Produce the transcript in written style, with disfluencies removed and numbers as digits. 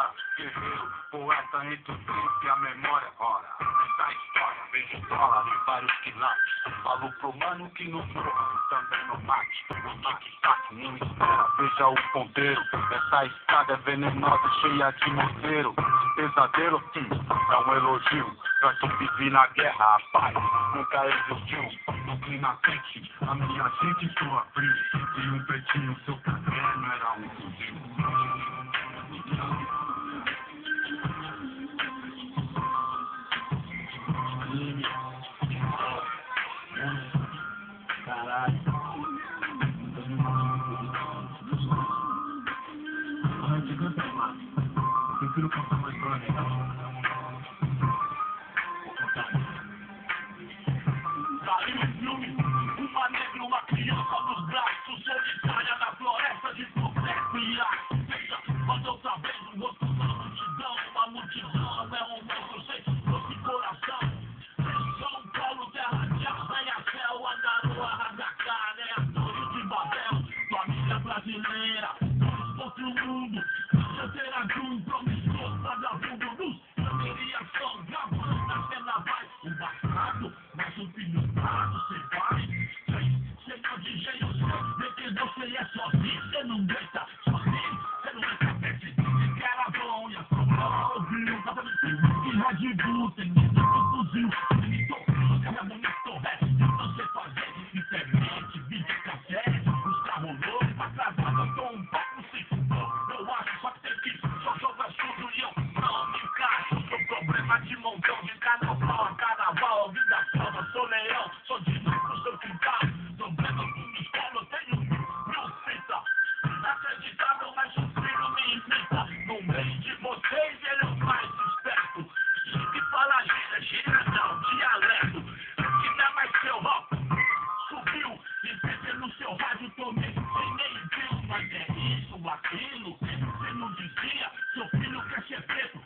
hora, guerreiro, poeta entre o tempo e a memória. Ora, essa história vem de dólar em vários quilates. Falo pro mano que no morro também não mate. O tic-tac não espera, veja o ponteiro. Essa estrada é venenosa, cheia de morteiro. Pesadelo, é um elogio. Pra quem vive na guerra, a paz nunca existiu. No clima quente, a minha gente soa frio. E um pretinho, seu caderno era um fuzil. Caralho. Antes de cantar, mano. Eu prefiro contar uma história legal. Vou contar. Saiu um filme, uma negra e uma criança nos braços, solitária na floresta de processo e aço. Quando eu talvez o rosto da multidão, uma multidão é um monstro sem doce coração. São Paulo, terra de arranha-céu, andaram a rasgar, é a torre de Babel, família brasileira, todos contra o mundo, chanceira de um promissor, vagabundo luz, cameriação, gravando na cena vai, o bastardo, mas o filho parado, cê vai, senhor de engenho, vê que você é sozinho, cê não aguenta, sozinho, cê não é capaz de que era bom, e a sua bola ouviu, tá vendo que Red Bull tem muito fuzil, carrega muito resto, não sei fazer, internet, vídeo cassete, os carros loucos, atrasado, eu tô um pouco sem futuro, eu acho só que tem que, só joga tudo e eu não me encaixo, sou problema de montão de carnaval, a carnaval, vida toda, sou leão, sou de novo no seu quintal, problema com minha escola, eu tenho mil fita, inacreditável, mas o filho me imita, no meio de vocês ele é o mais esperto, que fala gira não, dialeto, que não é mais seu rock, subiu, e sempre no seu rádio tomei, sem nem viu, mas é isso, aquilo, você não dizia, seu filho quer ser preto,